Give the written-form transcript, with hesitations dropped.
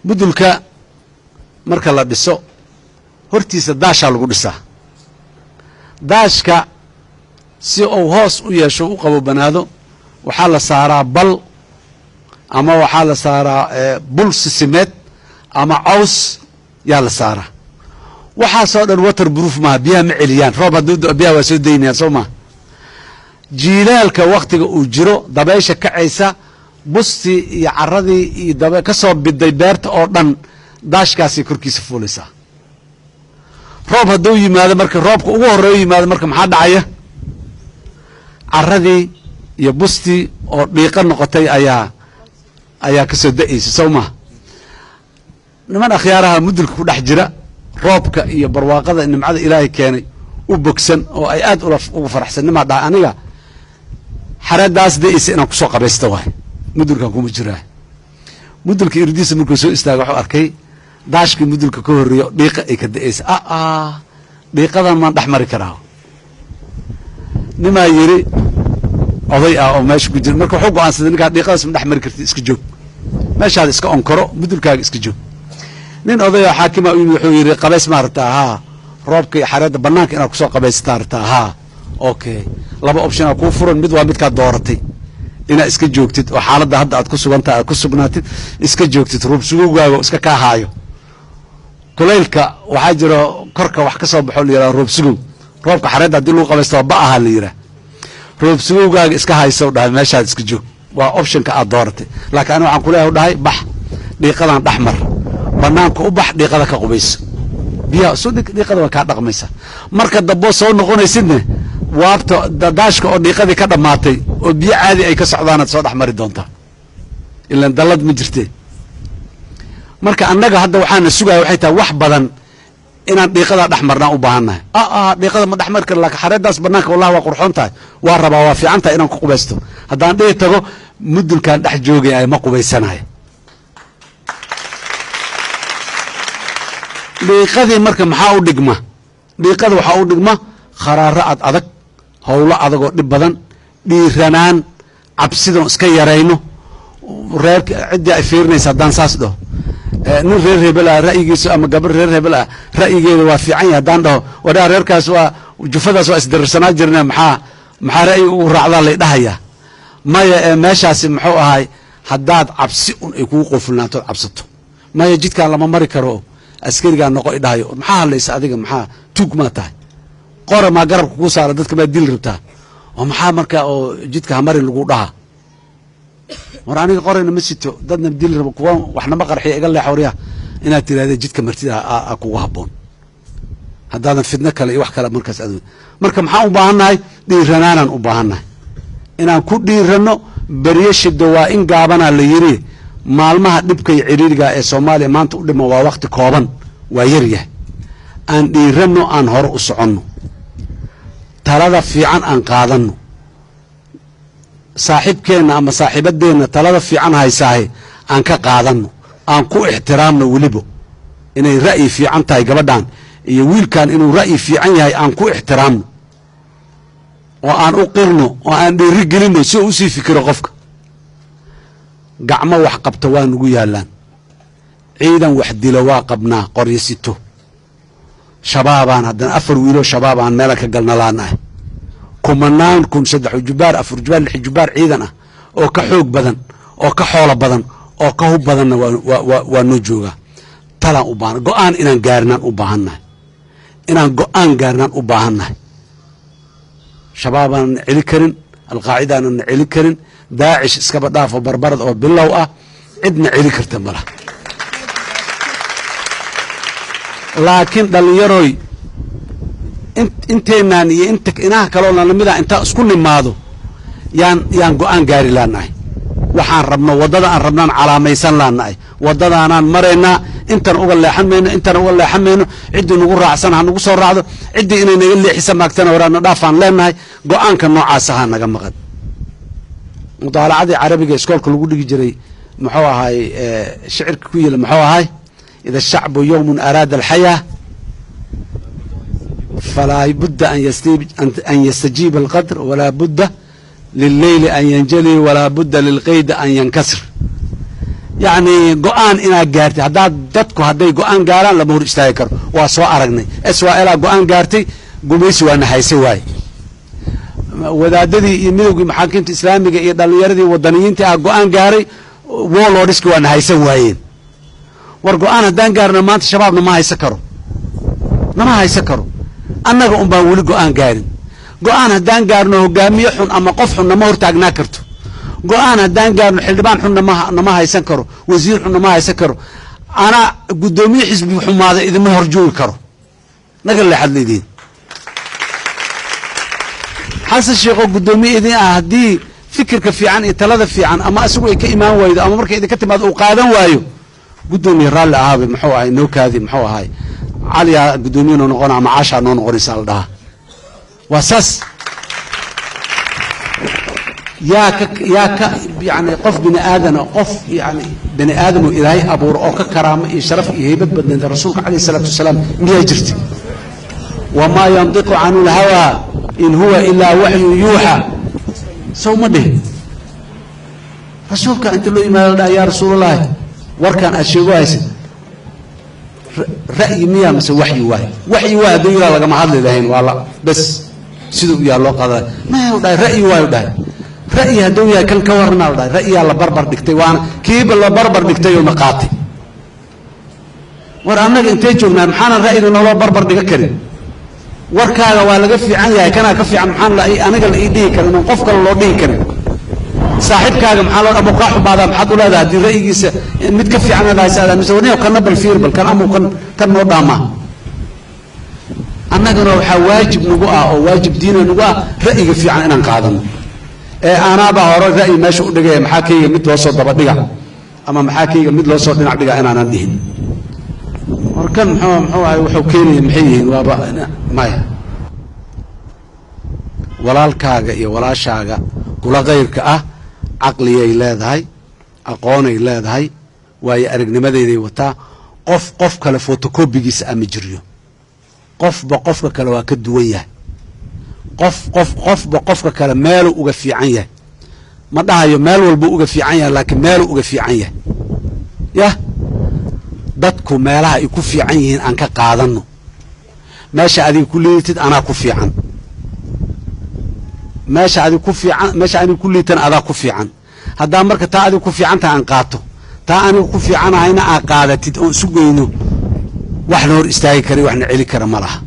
mudulka marka la dhiso hortiisa daashaa lagu dhisaa daashka si uu hoos u yeesho u qabobanaado waxaa la saaraa bal ama waxaa la saaraa bul sisimeed ama caws yaa la saaraa waxaasoo dhan water proof maaha biyaha ma celiyaan roob hadduu biyaha waa soo daynayaan soo maha jiilaalka waktiga uu jiro dabaysha kacaysa bustii iyo caradii iyo ka soo biday beerta oo dhan daashkaasay korkiisa fuulaysaa roob hadduu yimaado marka roobka ugu horreeyo yimaado marka maxaa dhacaya caradii iyo bustii oo dhiiqa noqotay ayaa ka soo da'aysa soo maha niman akhyaaraha mudulka ku dhex jira roobka iyo barwaaqada nimcada ilaahay keenay u bogsan oo ay aad uga faraxsan nimaa dhaha aniga xaradaas da'aysa inaan kusoo qabaysta waay mudulkan kuma jiraa mudulka irdiisa markuu soo istaaga wuxuu arkay daashkii mudulka ka horreeyo dhiiqa ay ka da'aysa dhiiqadan maan dhex mari karaa nimaa yidhi oday ah oo meesha ku jira marka wuxuu go'aansaday ninkaa dhiiqadaas ma dhex mari karti iska joog meeshaada iska onkoro mudulkaaga iska joog nin odayoo xaakima u yimid wuxuu yidhi qabays ma rabtaa haa roobka iyo xareedda bannaanka inaad kusoo qabaysataa rabtaa haa okay laba option aa kuu furan mid waa midkaad dooratay inaad iska joogtid oo xaaladda hadda aad ku sugantahay aad ku sugnaatid iska joogtid ruub sugowgaaga iska kaa haayo kulaylka waxaa jiro korka wax ka soo baxo la yidhaha roob sugow roobka xareedda haddii lagu qabaysto waa ba'aha la yidhaha roob sugowgaaga iska hayso dhahay meeshaad iska joog waa optionka aad dooratay laakiin aniga waxaan kuleeyahay dhahay bax dhiiqadan dhex mar bannaanka u bax dhiiqada ka qubayso biyaha soo dhiiqada waa kaa dhaqmaysa marka damboo soo noqonaysidne waabta daashka oo dhiiqadii ka dhammaatay oo biyo caadi ay ka socdaanaad soo dhex mari doontaa ilaan dallad ma jirtee marka annaga hadda waxaana sugaya waxay tahay wax badan inaan dhiiqadaa dhex marnaan u baahannahay dhiiqada ma dhex mari kara laakiin xareeddaas bannaanka wallahi waa qurxoon tahay waa rabaa waa fiican tahay inaan ku qubaysto haddaan dhihi tago mudulkaan dhex joogaya ma qubaysanayo dhiiqadii marka maxaa u dhigma dhiiqada waxaa u dhigma kharaaro ad adag howlo adagoo dhib badan dhiiranaan cabsidan iska yarayno reerka ciddii ay fiirinaysa haddaan saas dhaho nin reer hebel ah ra'yigiisa ama gabar reer hebel ah ra'yigeeda waa fiican yahay haddaan dhaho wadhaa reerkaas waa jufadaas waa isdarirsanaa jirna maxaa ra'yiga ugu raacdaa lay dhahayaa maya meeshaasi muxuu ahay haddaad cabsi un ay kugu qofulnaantood cabsato maya jidkaan lama mari karo askarigaa noqo i dhahayo maxaa hadlaysa adiga maxaa tuug maa tahay qora maa garabka kuu saara dadka maa dili rabtaa oo maxaa markaa oo jidka hamari lagu dhaha war aniga qorayna ma sito dadna dili rabo kuwa waxnama qarxiya iga leex waryaa inaad tiraahda jidka martida kugu habboon haddaadan fidno kale iyo wax kale markaas aad marka maxaan u baahannahay dhiiranaanaan u baahannahay inaan ku dhiiranno beriye shido waa in gaabanaa la yiri maalmaha dhibka iyo ciriiriga ee Soomaaliya maanta u dhimo waa waqti kooban waa yar yahay aan dhiiranno aan hore u soconno talada fiican aan qaadanno saaxiibkeena ama saaxiibadeena talada fiican haysaahay aan ka qaadanno aan ku ixtiraamno weliba inay ra'yi fiican tahay gabadhan iyo wiilkan inuu ra'yi fiican yahay aan ku ixtiraamno oo aan u qirno oo aan dhiiri gelinno si uu sii fikiro qofka gacmo wax qabta waa nugu yaalaan ciidan wax dilo waa qabnaa qoryasito shabaabaan haddana 4 wiilo shabaabaan meel ka galna laanahay kumanaan kun 3 jubaar 4 jubaar 6 jubaar ciidan ah oo ka xoog badan oo ka xoolo badan oo ka hub badanna waa noo jooga talaan u baahan go'aan inaan gaarnaan u baahannahay inaan go'aan gaarnaan u baahannahay shabaabaan cili karin alqaacidaan cili karin daacish iskaba dhaafo barbarad oo bilow ah cidna cili karta malaha laakiin dhalinyaroy inteenaan iyo inta inaha kaloo lamida inta isku nimaado yaan go'aan gaari laanahay waxaan rabno wadada aan rabnaan calaamaysan laanahay wadadaanaan mareynaa intan uga leexamayno intan uga leexamayno cidii nagu raacsan ha nagu soo raacdo cidii inay naga leexisa maagtana waraana dhaafaan leenahay go'aanka noocaas aha naga maqan mudaalacadii carabiga iskoolka lagu dhigi jiray muxuu ahay shicirka ku yeel muxuu ahay إذا الشعب يوم أراد الحياة فلا بد أن يستجيب القدر ولا بد للليل أن ينجلي ولا بد للقيد أن ينكسر يعني قوان إنا قارتي هداد دادكو هداي قوان قاران لما هو استاهي كرو واسوا أرقني اسوا قوان قارتي قميسي وانا حيسي واي wadaadadii iyo midowgii maxaakiimta islaamiga iyo dhallinyaradii wadaniyiintii go'aan gaaray warlordska waana haysan waayeen war go'aan haddaan gaarno maanta shabaabna ma haysan karo annaga un baan weli go'aan gaarin go'aan haddaan gaarno hogaamiye xun ama qof xun nama hortaagnaa karto go'aan haddaan gaarno xildhibaan xun nama haysan karo wasiir xun nama haysan karo ana guddoomiye xisbi xumaada idima horjoogi karo naga leexad leediin حسن الشيخ قدومي إذن أهدي فكر في عن إتلاذ في عن أما أسوي كإمام وايد أما مركز إذا كتب هذا وقادم وايو قدومي رال هذا محوها هاي نوك هذه محوها هاي عليا قدومي نقول معاشا نقول سال ده واساس يا يعني قف بني آدم قف يعني بني آدم إلهي أبو رؤوك كرامة شرف هيبة بدن الرسول عليه الصلاة والسلام ميجرتي وما ينطق عن الهوى إن هو إلا وحي يوحى سوما ده رسولك أنت له إيمان يا رسول الله وركان أشيوايس رأي مياه مثل وحي واحد ديرا لقى محل ذهين والله بس سيدو يا الله قضاء ما يوداي رأي واحد رأي هدويا كان كورنا ودا رأي الله بربر دكتي وانا كيب الله بربر دكتي ومقاطي ورأمنا انتاجنا محانا رأي الله بربر دكتي warkaaga waa laga fiican yahay kana ka fiican maxaan la aniga la idii karin qof kale loo dhigi karin saaxiibkaaga maxaa loo abu qaax baada maxad u leedahay hadii ra'yigiisa mid ka fiican la haysaada misawniyo kana bal fiir bal kan amu kan noo dhaama annagana waxa waajib nagu ah oo waajib diina nagu ah ra'yiga fiican inaan qaadano anaaba hore ra'yi meesha u dhigay maxaa kayga mid loo soo daba dhiga ama maxaa kayga mid loo soo dhinac dhiga inaanan dhihin warkan muxuu wuxuu keenay maxay waaba maya walaalkaaga iyo walaashaaga kula qeyrka ah aqliyay leedahay aqoonay leedahay way aragnimadeeday wataa qof kale photocopygiisa ama jiriyo qofka kale waa ka duwan yahay qofka kale meel uga fiican yahay ma dhahayo meel walba uga fiican yahay laakiin meel uga fiican yahay ya dadku meelaha ay ku fiican yihiin aan ka qaadano meesha adiga ku liitid ana ku fiican meesha adiga ku liitan adaa ku fiican hadaa marka taa adiga ku fiican taa aan qaato taa aniga ku fiicanahayna aan qaadatid oo isu geyno wax hor istaagi kari waxna celi kara malaha